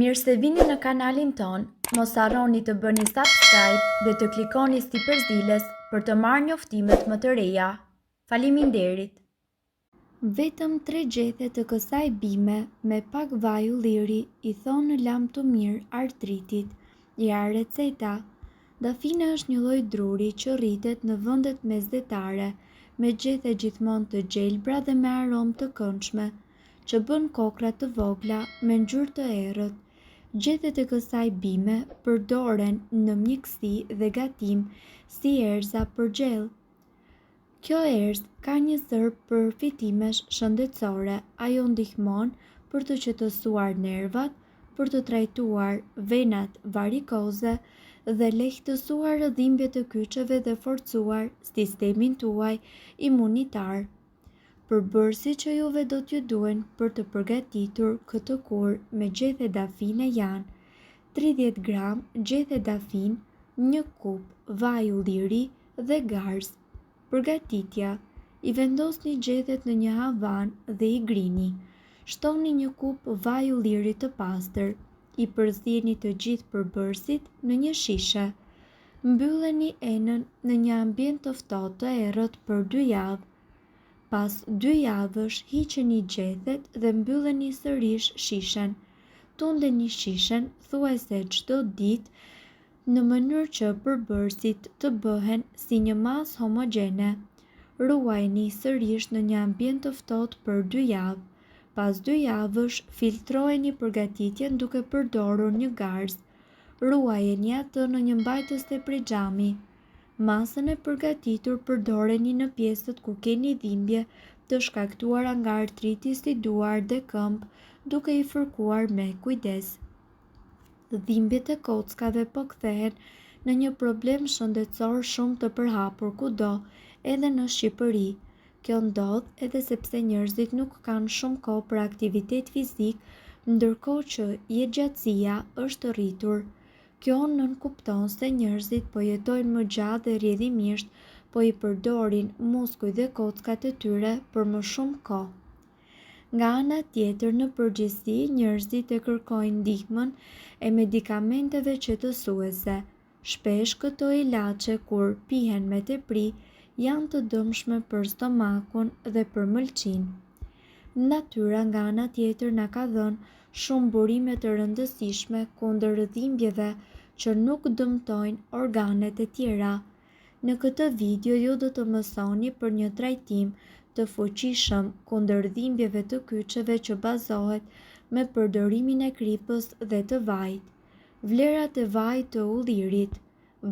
Mirë se vini në kanalin ton, mos harroni të bëni subscribe dhe të klikoni si përzieles për të marrë njoftimet më të reja. Faleminderit! Vetëm 3 gjethe të kësaj bime me pak vaj ulliri i thonë lam të mirë artritit. Ja receta. Dafina është një lloj druri që rritet në vendet mesdhetare, me gjethe gjithmonë të gjelbra dhe me aromë të këndshme, që bën kokra të vogla me ngjyrë të errët. Gjethet e kësaj bime përdoren në mjeksi dhe gatim si erza për gjell. Kjo erzë ka një sër përfitimesh shëndetësore. Ajo ndihmon për të qetësuar nervat, për të trajtuar venat varikoze dhe lehtësuar rrëdhimbjet e kyçeve dhe forcuar sistemin tuaj imunitar. Përbërësit që juve do t'ju duen për të përgatitur këtë kur me gjethe dafine janë 30 gram gjethe dafin, 1 kup vaj ulliri dhe garzë. Përgatitja: i vendosni gjethet në një havan dhe i grini. Shtoni 1 kup vaj ulliri të pastër, i përzieni të gjithë përbërësit në një shishe. Mbylleni enën në një ambient të ftohtë të errët për 2 javë. Pas 2 javësh hiqeni gjethet dhe mbylleni sërish shishen. Tundeni shishen thuajse çdo ditë në mënyrë që përbërësit të bëhen si një masë homogjene. Ruajini sërish në një ambient të ftohtë për 2 javë. Pas 2 javësh filtrojeni përgatitjen duke përdorur një garzë. Ruajeni atë në një mbajtës tepër xhami. Masën e përgatitur përdoreni në pjesët ku keni dhimbje të shkaktuara nga artriti si duar dhe këmbë, duke i fërkuar me kujdes. Dhimbjet e kockave po kthehen në një problem shëndetësor shumë të përhapur kudo, edhe në Shqipëri. Kjo ndodh edhe sepse njerëzit nuk kanë shumë kohë për aktivitet fizik, ndërkohë që jetëgjatësia është rritur. Kjo nënkupton se njerëzit po jetojnë më gjatë dhe rrjedhimisht po i përdorin muskujt dhe kockat e tyre për më shumë kohë. Nga ana tjetër, në përgjithësi, njerëzit e kërkojnë ndihmën e medikamenteve qetësuese. Shpesh këto ilaçe, kur pihen me tepri, janë të dëmshme për stomakun dhe për mëlçin. Natyra nga ana tjetër na ka dhënë shumë burime të rëndësishme kundër rrëdhimbjeve që nuk dëmtojnë organet e tjera. Në këtë video ju do të mësoni për një trajtim të fuqishëm kundër rrëdhimbjeve të kyçeve që bazohet me përdorimin e kripës dhe të vajit. Vlerat e vajit të ullirit.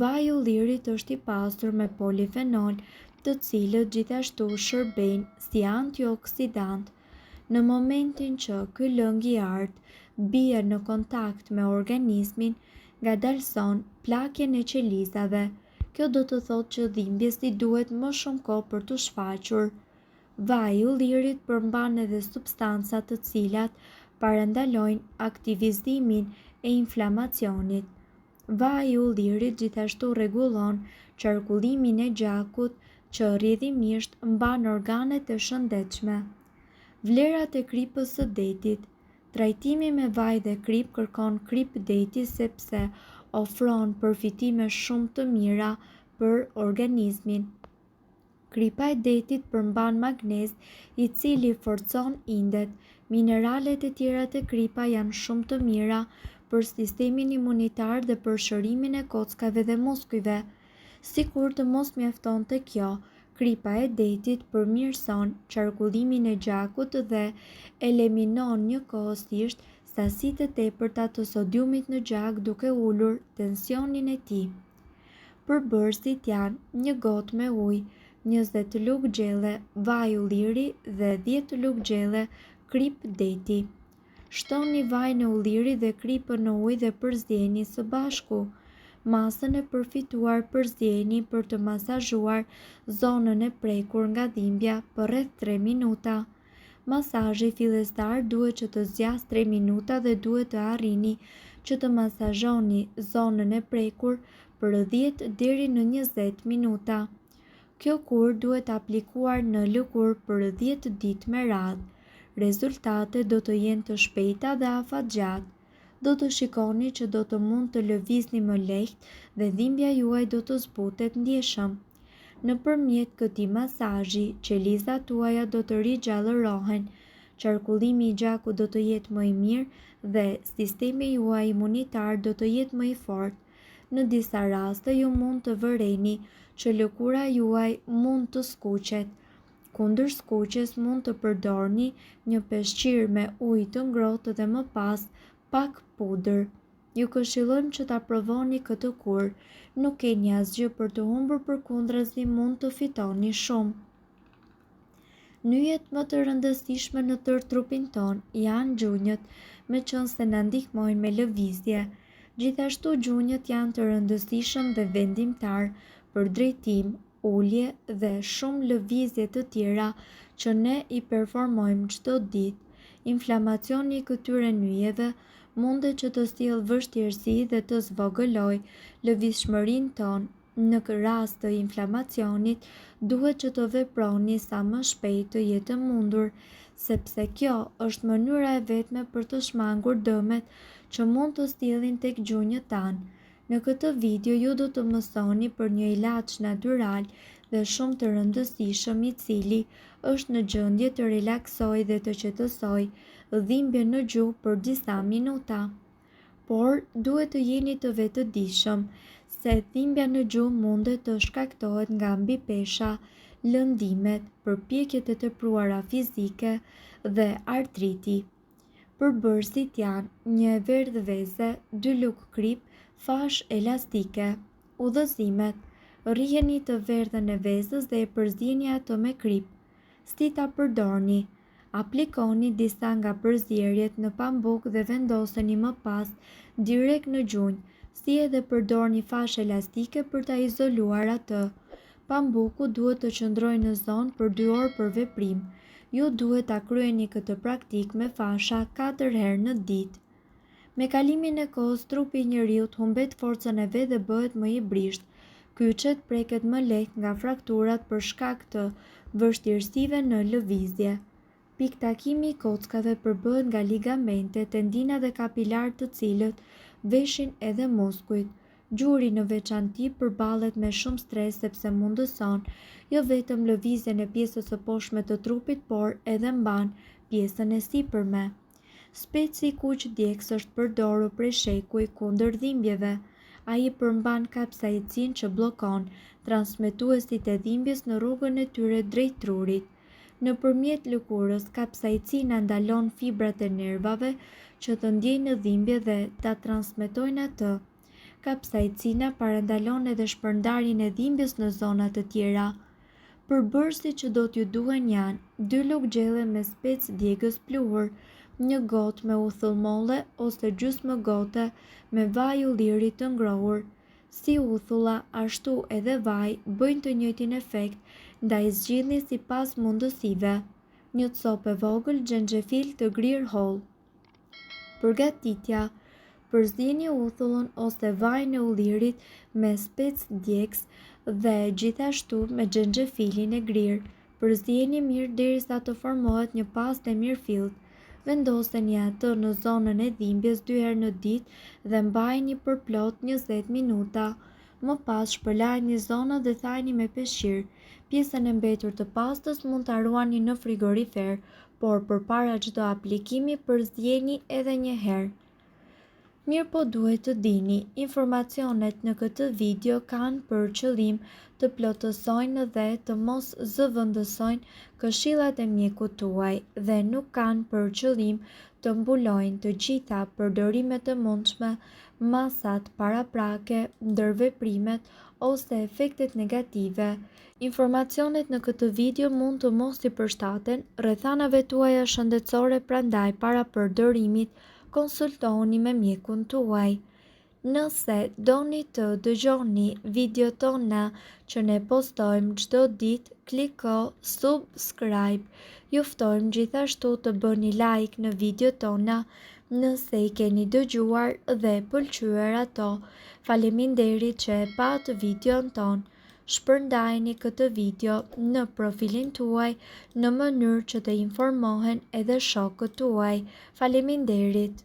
Vaji i ullirit është i pasur me polifenol, të cilët gjithashtu shërbejnë si antioksidant. Në momentin që ky lëng i artë bie në kontakt me organizmin, ngadalson plakjen e qelizave. Kjo do të thotë që dhimbjesi duhet më shumë kohë për të shfaqur. Vaji i ullirit përmban edhe substanca të cilat parandalojnë aktivizimin e inflamacionit. Vaji i ullirit gjithashtu rregullon qarkullimin e gjakut, që rrjedhimisht mban organet e shëndetshme. Vlerat e kripës së detit. Trajtimi me vaj dhe krip kërkon krip deti sepse ofron përfitime shumë të mira për organizmin. Kripa e detit përmban magnez, i cili forcon indet. Mineralet e tjera të kripa janë shumë të mira për sistemin imunitar dhe për shërimin e kockave dhe muskujve. Sikur të mos mjaftonte kjo, kripa e detit përmirëson qarkullimin e gjakut dhe eliminon njëkohësisht sasitë e tepërta të sodiumit në gjak, duke ulur tensionin e tij. Përbërësit janë 1 gotë me ujë, 20 lugë gjelle vaj ulliri dhe 10 lugë gjelle krip deti. Shtoni vajin e ullirit dhe kripën në ujë dhe përzieni së bashku. Masën e përfituar përzieni për të masazhuar zonën e prekur nga dhimbja për rreth 3 minuta. Masazhi fillestar duhet që të zgjasë 3 minuta dhe duhet të arrini që të masazhoni zonën e prekur për 10 deri në 20 minuta. Kjo kur duhet aplikuar në lëkurë për 10 ditë me radhë. Rezultatet do të jenë të shpejta dhe afatgjatë. do të shikoni që do të mund të lëvizni më lehtë dhe dhimbja juaj do të zbutet ndjeshëm. Nëpërmjet këtij masazhi, qelizat tuaja do të rigjallërohen, qarkullimi i gjakut do të jetë më i mirë dhe sistemi juaj imunitar do të jetë më i fortë. Në disa raste ju mund të vëreni që lëkura juaj mund të skuqet. Kundër skuqjes mund të përdorni një peshqir me ujë të ngrohtë dhe më pas pak pudër. Ju këshillojmë që ta provoni këtë kur. Nuk keni asgjë për të humbur, përkundrazi mund të fitoni shumë. Nyjet më të rëndësishme në tërë trupin ton janë gjunjët, meqense na ndihmojnë me lëvizje. Gjithashtu gjunjët janë të rëndësishëm dhe vendimtar për drejtim, ulje dhe shumë lëvizje të tjera që ne i performojmë çdo ditë. Inflamacioni i këtyre nyjeve mundet që të sjellë vështirësi dhe të zvogëlojë lëvizshmërinë tonë. Në rast të inflamacionit, duhet që të veproni sa më shpejt të jetë mundur, sepse kjo është mënyra e vetme për të shmangur dëmet që mund të sjellin tek gjunjët tanë. Në këtë video ju do të mësoni për një ilaç natyral dhe shumë të rëndësishëm i cili është në gjendje të relaksojë dhe të qetësojë dhimbjen në gjuhë për disa minuta. Por duhet të jeni të vetëdijshëm se dhimbja në gjuhë mundet të shkaktohet nga mbipesha, lëndimet, përpjekjet e tepruara fizike dhe artriti. Përbërësit janë një verdhëveze, 2 lugë krip, fash elastike. Udhëzimet: rriheni të verdhën e vezës dhe e përzjeni atë me krip. Si ta përdorni: aplikoni disa nga përzierjet në pambuk dhe vendoseni më pas direkt në gjunjë, si edhe përdorni fash elastike për ta izoluar atë. Pambuku duhet të qëndrojë në zonë për 2 orë për veprim. Ju duhet ta kryeni këtë praktikë me fasha 4 herë në ditë. Me kalimin e kohës, trupi i njeriut humbet forcën e vet dhe bëhet më i brisht. Kyçet preket më lehtë nga frakturat për shkak të vështirësive në lëvizje. Piktakimi i kockave përbëhet nga ligamente, tendina dhe kapilar të cilët veshin edhe muskujt. Gjuri në veçanti përballet me shumë stres sepse mundëson jo vetëm lëvizjen e pjesës së poshtme të trupit, por edhe mban pjesën e sipërme. Speci i kuq djegës është përdorur prej shekuj kundër dhimbjeve. Ai përmban kapsaicin që bllokon transmetuesit e dhimbjes në rrugën e tyre drejt trurit. Nëpërmjet lëkurës, kapsaicina ndalon fibrat e nervave që të ndjejnë dhimbje dhe ta transmetojnë atë. Kapsaicina parandalon edhe shpërndarjen e dhimbjes në zona të tjera. Përbërësit që do t'ju duhen janë 2 lugë gjelle me spec djegës pluhur, 1 gotë me uthull molle ose gjysmë gote me vaj ulliri të ngrohur. Si uthulla, ashtu edhe vaj bëjnë të njëjtin efekt, ndaj zgjidhni sipas mundësive. 1 copë e vogël xhenxhefil të grirë holl. Përgatitja: përzjeni uthullën ose vajin e ullirit me spec djegës dhe gjithashtu me xhenxhefilin e grirë. Përzjeni mirë derisa të formohet një pastë e mirëfillt. Vendoseni atë në zonën e dhimbjes 2 herë në ditë dhe mbajini për plot 20 minuta. Më pas shpërlajini zonën dhe thajini me peshqir. Pjesën e mbetur të pastës mund ta ruani në frigorifer, por përpara çdo aplikimi përzjeni edhe një herë. Mirë po duhet të dini, informacionet në këtë video kanë për qëllim të plotësojnë dhe të mos zëvendësojnë këshillat e mjekut tuaj dhe nuk kanë për qëllim të mbulojnë të gjitha përdorimet e mundshme, masat paraprake, ndërveprimet ose efektet negative. Informacionet në këtë video mund të mos i përshtaten rrethanave tuaja shëndetësore, prandaj para përdorimit konsultohuni me mjekun tuaj. Nëse doni të dëgjoni video tona që ne postojmë çdo ditë, kliko subscribe. Ju ftojmë gjithashtu të bëni like në video tona nëse i keni dëgjuar dhe pëlqyer ato. Faleminderit që e pat videon ton. Shpërndajeni këtë video në profilin tuaj në mënyrë që të informohen edhe shokët tuaj. Faleminderit.